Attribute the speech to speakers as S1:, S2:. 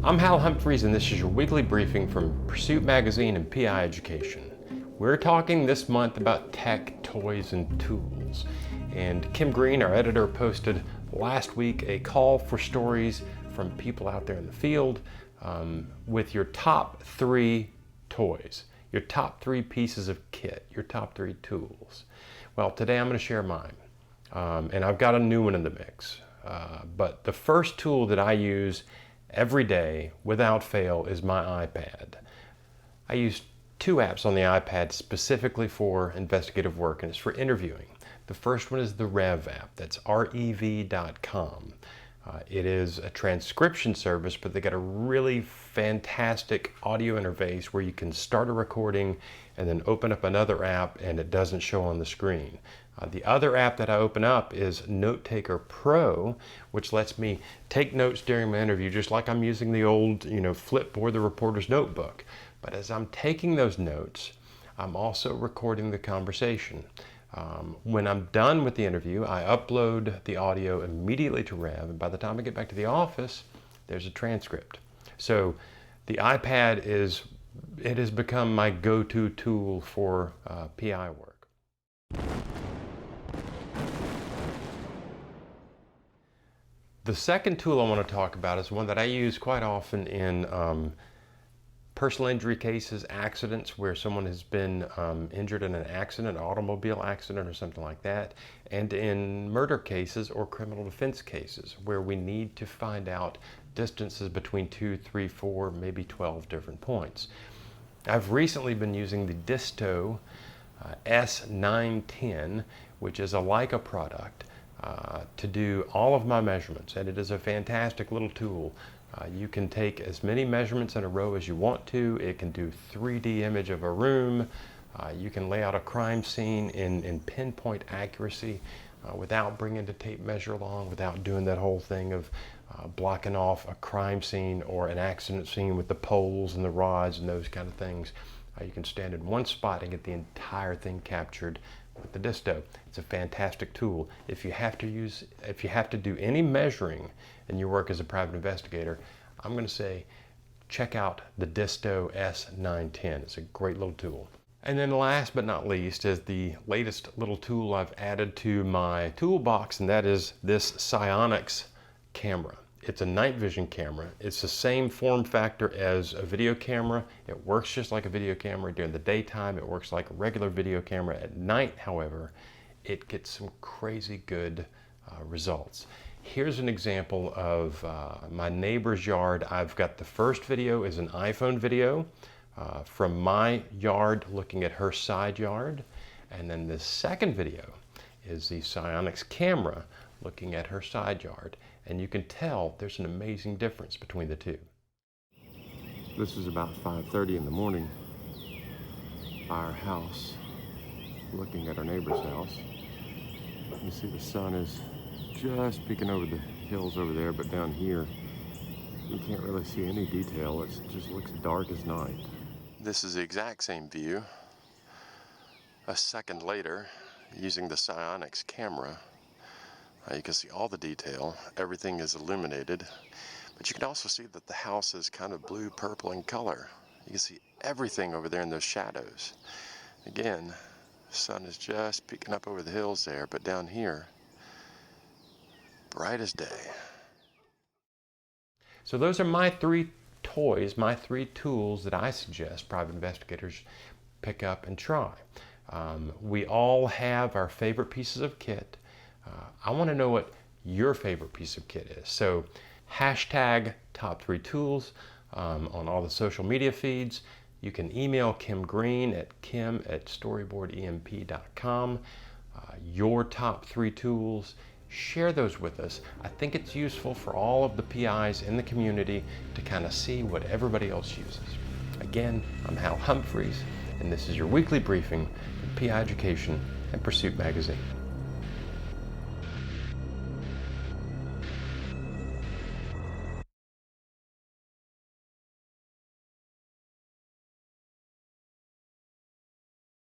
S1: I'm Hal Humphreys, and this is your weekly briefing from Pursuit Magazine and PI Education. We're talking this month about tech, toys, and tools. And Kim Green, our editor, posted last week a call for stories from people out there in the field with your top 3 toys, your top 3 pieces of kit, your top 3 tools. Well, today I'm going to share mine, and I've got a new one in the mix. But the first tool that I use every day without fail is my iPad. I use 2 apps on the iPad specifically for investigative work, and it's for interviewing. The first one is the Rev app. That's rev.com. It is a transcription service, but they got a really fantastic audio interface where you can start a recording and then open up another app and it doesn't show on the screen. The other app that I open up is Note Taker Pro, which lets me take notes during my interview just like I'm using the old, Flipboard, the reporter's notebook. But as I'm taking those notes, I'm also recording the conversation. When I'm done with the interview, I upload the audio immediately to Rev, and by the time I get back to the office, there's a transcript. So the iPad has become my go-to tool for PI work. The second tool I want to talk about is one that I use quite often in personal injury cases, accidents where someone has been injured in an accident, an automobile accident or something like that, and in murder cases or criminal defense cases where we need to find out distances between 2, 3, 4, maybe 12 different points. I've recently been using the Disto S910, which is a Leica product, to do all of my measurements, and it is a fantastic little tool. You can take as many measurements in a row as you want to. It can do 3D image of a room. You can lay out a crime scene in pinpoint accuracy without bringing the tape measure along, without doing that whole thing of blocking off a crime scene or an accident scene with the poles and the rods and those kind of things. You can stand in one spot and get the entire thing captured with the Disto. It's a fantastic tool. If you have to do any measuring in your work as a private investigator, I'm going to say check out the Disto S910. It's a great little tool. And then last but not least is the latest little tool I've added to my toolbox, and that is this Psionics camera. It's a night vision camera. It's the same form factor as a video camera. It works just like a video camera during the daytime. It works like a regular video camera at night. However, it gets some crazy good results. Here's an example of my neighbor's yard. I've got the first video is an iPhone video from my yard looking at her side yard. And then the second video is the Psionics camera looking at her side yard. And you can tell there's an amazing difference between the two. This is about 5:30 in the morning by our house, looking at our neighbor's house. You see the sun is just peeking over the hills over there, but down here you can't really see any detail. It just looks dark as night. This is the exact same view a second later using the Psionics camera. You can see all the detail. Everything is illuminated, but you can also see that the house is kind of blue, purple in color. You can see everything over there in those shadows. Again, the sun is just peeking up over the hills there, but down here, bright as day. So those are my 3 toys, my 3 tools that I suggest private investigators pick up and try. We all have our favorite pieces of kit. I want to know what your favorite piece of kit is. So hashtag top 3 tools on all the social media feeds. You can email Kim Green at kim@storyboardemp.com. Your top 3 tools. Share those with us. I think it's useful for all of the PIs in the community to kind of see what everybody else uses. Again, I'm Hal Humphreys, and this is your weekly briefing from PI Education and Pursuit Magazine.